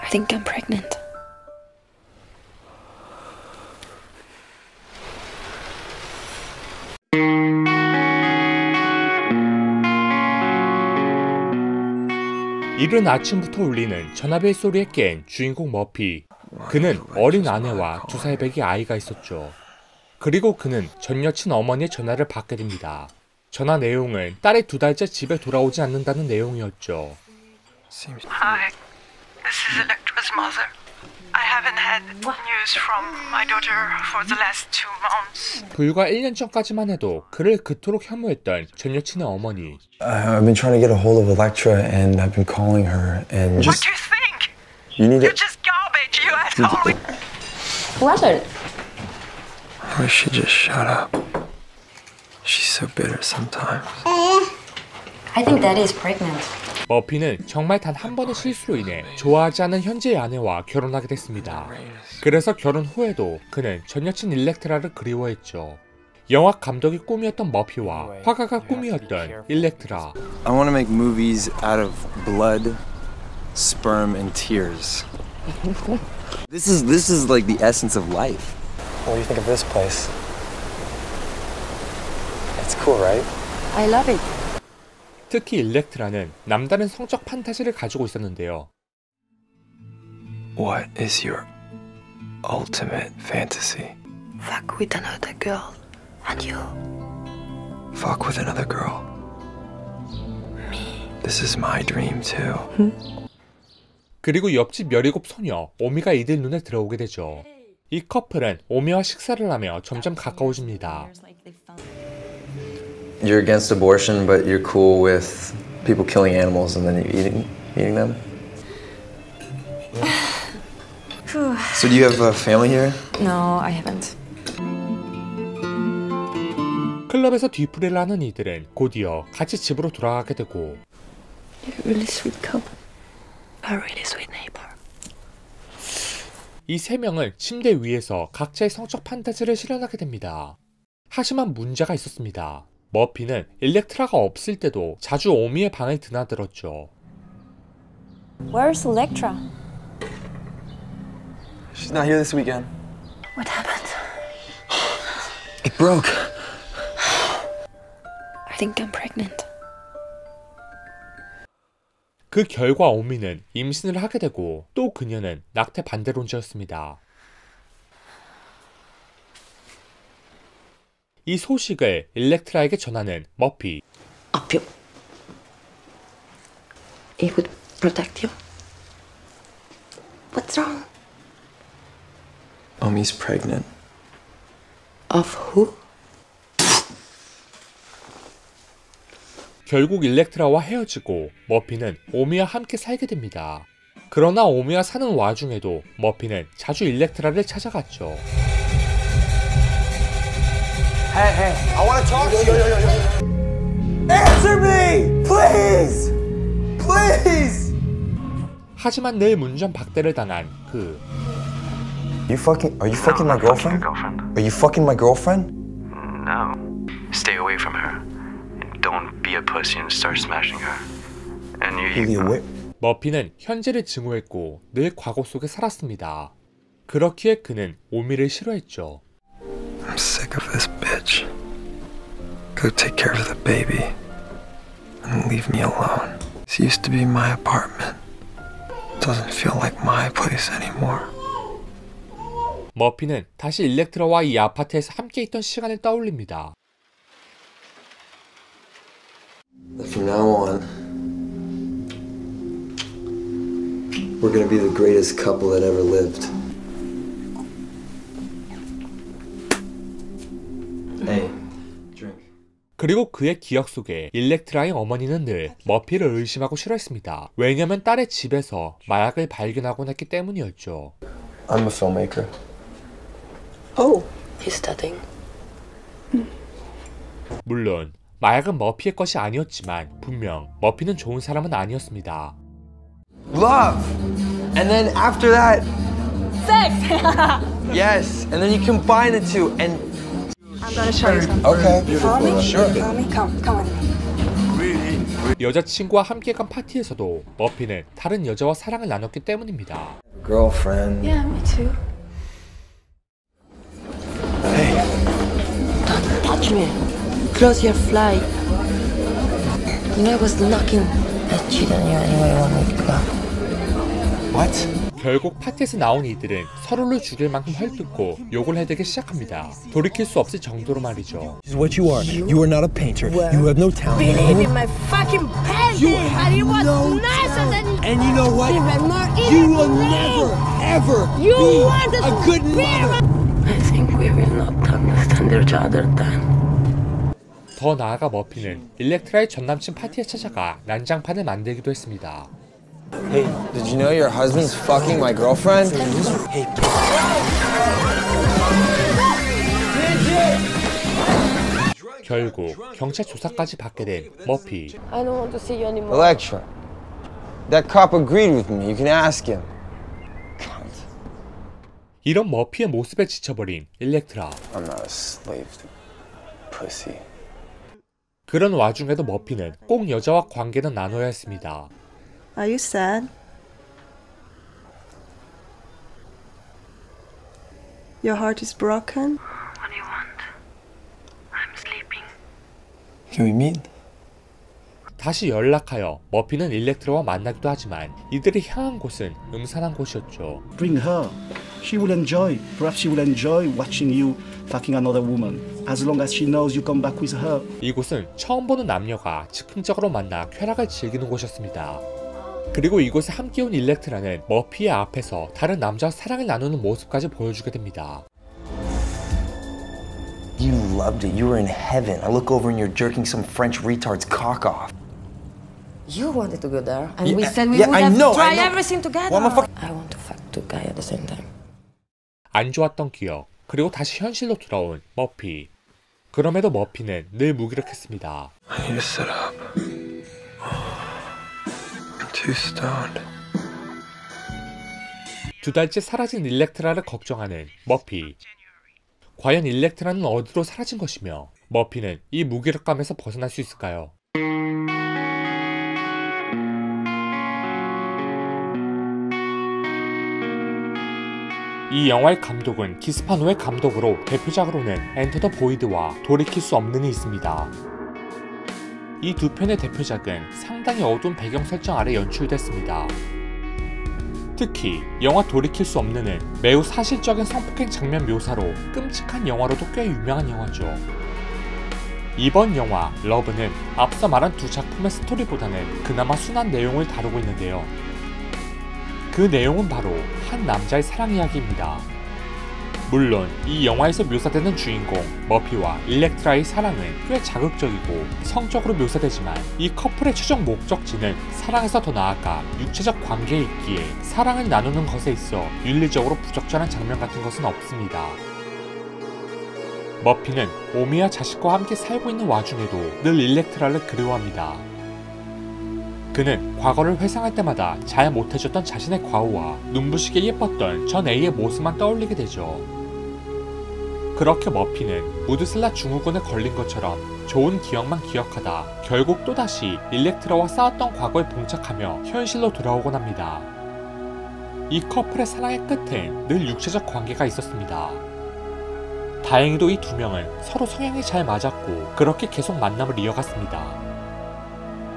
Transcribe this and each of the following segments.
I think I'm pregnant. 이른 아침부터 울리는 전화벨 소리에 깬 주인공 머피. 그는 어린 아내와 2살 배기 아이가 있었죠. 그리고 그는 전 여친 어머니의 전화를 받게 됩니다. 전화 내용은 딸이 2달째 집에 돌아오지 않는다는 내용이었죠. Hi, this is Electra's mother. I haven't had news from my daughter for the last 2 months. 불과 1년 전까지만 해도 그를 그토록 혐오했던 전 여친의 어머니. I've been trying to get a hold of Electra and I've been calling her and What do you think? You need You're to. just garbage, you asshole. What? I wish she'd just shut up. She's so bitter sometimes. I think Daddy is pregnant. 머피는 정말 단 한 번의 실수로 인해 좋아하지 않은 현재의 아내와 결혼하게 됐습니다. 그래서 결혼 후에도 그는 전 여친 일렉트라를 그리워했죠. 영화 감독이 꿈이었던 머피와 화가가 꿈이었던 일렉트라. I want to make movies out of blood, sperm, and tears. This is like the essence of life. What do you think of this place? It's cool, right? I love it. 특히 일렉트라는 남다른 성적 판타지를 가지고 있었는데요. What is your ultimate fantasy? Fuck with another girl. And you? Fuck with another girl. Me. This is my dream too. 그리고 옆집 17 소녀 오미가 이들 눈에 들어오게 되죠. 이 커플은 오미와 식사를 하며 점점 가까워집니다. You're against abortion, but you're cool with people killing animals and then you eating them? So do you have a family here? No, I haven't. 클럽에서 뒤풀이를 하는 이들은 곧이어 같이 집으로 돌아가게 되고 You're a really sweet couple. A really sweet neighbor. 이 3명은 침대 위에서 각자의 성적 판타지를 실현하게 됩니다. 하지만 문제가 있었습니다. 머피는 일렉트라가 없을 때도 자주 오미의 방을 드나들었죠. Where's Electra? She's not here this weekend. What happened? It broke. I think I'm pregnant. 그 결과 오미는 임신을 하게 되고 또 그녀는 낙태 반대론자였습니다. 이 소식을 일렉트라에게 전하는 머피. Opium. It would protect you. What's wrong? Omi's pregnant. Of who? 결국 일렉트라와 헤어지고 머피는 오미와 함께 살게 됩니다. 그러나 오미와 사는 와중에도 머피는 자주 일렉트라를 찾아갔죠. Hey, I want to talk to you. Answer me, please, please. 하지만 늘 문전박대를 당한 그. Are you fucking my girlfriend? Are you fucking my girlfriend? No. Stay away from her. And don't be a pussy and start smashing her. And you. 머피는 현재를 증오했고 늘 과거 속에 살았습니다. 그렇기에 그는 오미를 싫어했죠. I'm sick of this bitch. Go take care of the baby and leave me alone. This used to be my apartment. It doesn't feel like my place anymore. 머피는 다시 일렉트라와 이 아파트에서 함께 있던 시간을 떠올립니다. From now on, we're gonna be the greatest couple that ever lived. Hey, drink. 그리고 그의 기억 속에 일렉트라의 어머니는 늘 머피를 의심하고 싫어했습니다. 왜냐면 딸의 집에서 마약을 발견하곤 했기 때문이었죠. I'm a filmmaker. Oh, he's studying. 물론 마약은 머피의 것이 아니었지만 분명 머피는 좋은 사람은 아니었습니다. Love! And then after that... Sex! Yes! And then you combine the two and... I'm gonna show you something. Okay. Follow me? Sure. Follow me? Come with me. Really? 여자친구와 함께 간 파티에서도 머피는 다른 여자와 사랑을 나눴기 때문입니다. Girlfriend. Yeah, me too. Hey. Don't touch me. Close your fly. You know I was knocking. I cheated on you anyway 1 week ago. What? 결국 파티에서 나온 이들은 서로를 죽일 만큼 헐뜯고 욕을 해대기 시작합니다. 돌이킬 수 없을 정도로 말이죠. This is what you are. You are not a painter. You have no talent. Believe in my fucking painting, but it was nicer than And you know what? even more You will never, ever You be wanted a to good be mother. I think we will not understand each other then. 더 나아가 머피는 일렉트라의 전남친 파티에 찾아가 난장판을 만들기도 했습니다. Hey, did you know your husband's fucking my girlfriend? Hey. 결국 경찰 조사까지 받게 된 머피. I don't want to see you anymore. Electra. That cop agreed with me. You can ask him. 이런 머피의 모습에 지쳐버린 일렉트라. I'm not a slave to pussy. 그런 와중에도 머피는 꼭 여자와 관계는 나눠야 했습니다. Are you sad? Your heart is broken? What do you want? I'm sleeping. Can we meet? 다시 연락하여 머피는 일렉트라와 만나기도 하지만 이들이 향한 곳은 음산한 곳이었죠. Bring her. She will enjoy. Perhaps she will enjoy watching you fucking another woman. As long as she knows you come back with her. 이곳은 처음 보는 남녀가 즉흥적으로 만나 쾌락을 즐기는 곳이었습니다. 그리고 이곳에 함께 온 일렉트라는 머피의 앞에서 다른 남자와 사랑을 나누는 모습까지 보여주게 됩니다. You loved it. You were in heaven. I look over and you're jerking some French retard's cock off. You wanted to go there, and Yeah, we said we yeah, would I have know, I tried know. everything together. Well, I'm a fuck- I want to fuck two guys at the same time. 안 좋았던 기억, 그리고 다시 현실로 돌아온 머피. 그럼에도 머피는 늘 무기력했습니다. I need to sit up. I'm too stoned. 2달째 사라진 일렉트라를 걱정하는 머피. 과연 일렉트라는 어디로 사라진 것이며 머피는 이 무기력감에서 벗어날 수 있을까요? 이 영화의 감독은 기스파노의 감독으로 대표작으로는 엔터 더 보이드와 돌이킬 수 없는이 있습니다. 이 두 편의 대표작은 상당히 어두운 배경 설정 아래 연출됐습니다. 특히 영화 돌이킬 수 없는은 매우 사실적인 성폭행 장면 묘사로 끔찍한 영화로도 꽤 유명한 영화죠. 이번 영화 러브는 앞서 말한 두 작품의 스토리보다는 그나마 순한 내용을 다루고 있는데요. 그 내용은 바로 한 남자의 사랑 이야기입니다. 물론 이 영화에서 묘사되는 주인공 머피와 일렉트라의 사랑은 꽤 자극적이고 성적으로 묘사되지만 이 커플의 최종 목적지는 사랑에서 더 나아가 육체적 관계에 있기에 사랑을 나누는 것에 있어 윤리적으로 부적절한 장면 같은 것은 없습니다. 머피는 오미와 자식과 함께 살고 있는 와중에도 늘 일렉트라를 그리워합니다. 그는 과거를 회상할 때마다 잘 못해줬던 자신의 과오와 눈부시게 예뻤던 전 A의 모습만 떠올리게 되죠. 그렇게 머피는 무드슬라 증후군에 걸린 것처럼 좋은 기억만 기억하다 결국 또다시 일렉트라와 싸웠던 과거에 봉착하며 현실로 돌아오곤 합니다. 이 커플의 사랑의 끝엔 늘 육체적 관계가 있었습니다. 다행히도 이 두 명은 서로 성향이 잘 맞았고 그렇게 계속 만남을 이어갔습니다.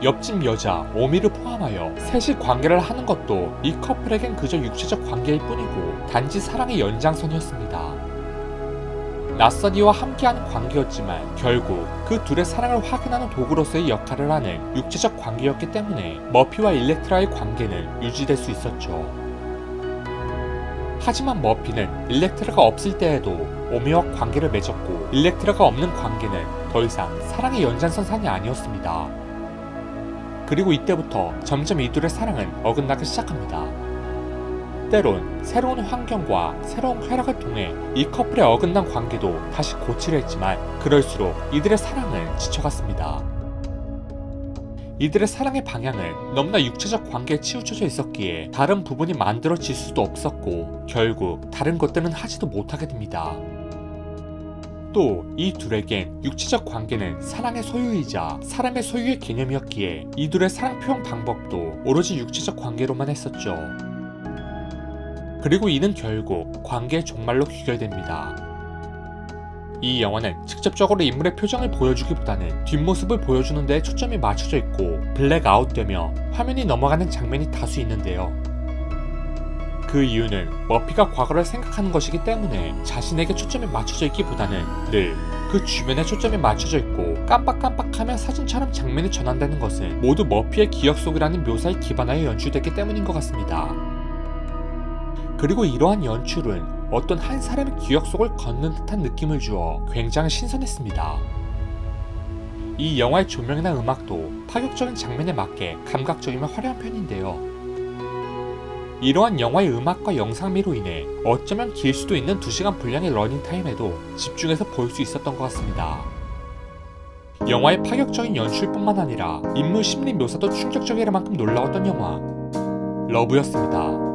옆집 여자 오미를 포함하여 셋이 관계를 하는 것도 이 커플에겐 그저 육체적 관계일 뿐이고 단지 사랑의 연장선이었습니다. 낯선이와 함께하는 관계였지만 결국 그 둘의 사랑을 확인하는 도구로서의 역할을 하는 육체적 관계였기 때문에 머피와 일렉트라의 관계는 유지될 수 있었죠. 하지만 머피는 일렉트라가 없을 때에도 오미와 관계를 맺었고 일렉트라가 없는 관계는 더 이상 사랑의 연장선상이 아니었습니다. 그리고 이때부터 점점 이 둘의 사랑은 어긋나기 시작합니다. 때론 새로운 환경과 새로운 쾌락을 통해 이 커플의 어긋난 관계도 다시 고치려 했지만 그럴수록 이들의 사랑은 지쳐갔습니다. 이들의 사랑의 방향은 너무나 육체적 관계에 치우쳐져 있었기에 다른 부분이 만들어질 수도 없었고 결국 다른 것들은 하지도 못하게 됩니다. 또 이 둘에겐 육체적 관계는 사랑의 소유이자 사람의 소유의 개념이었기에 이둘의 사랑 표현 방법도 오로지 육체적 관계로만 했었죠. 그리고 이는 결국 관계의 종말로 귀결됩니다. 이 영화는 직접적으로 인물의 표정을 보여주기보다는 뒷모습을 보여주는 데에 초점이 맞춰져 있고 블랙아웃되며 화면이 넘어가는 장면이 다수 있는데요. 그 이유는 머피가 과거를 생각하는 것이기 때문에 자신에게 초점이 맞춰져 있기보다는 늘 그 주변에 초점이 맞춰져 있고 깜빡깜빡하며 사진처럼 장면이 전환되는 것은 모두 머피의 기억 속이라는 묘사에 기반하여 연출됐기 때문인 것 같습니다. 그리고 이러한 연출은 어떤 한 사람의 기억 속을 걷는 듯한 느낌을 주어 굉장히 신선했습니다. 이 영화의 조명이나 음악도 파격적인 장면에 맞게 감각적이며 화려한 편인데요. 이러한 영화의 음악과 영상미로 인해 어쩌면 길 수도 있는 2시간 분량의 러닝타임에도 집중해서 볼 수 있었던 것 같습니다. 영화의 파격적인 연출뿐만 아니라 인물 심리 묘사도 충격적이라 만큼 놀라웠던 영화 러브였습니다.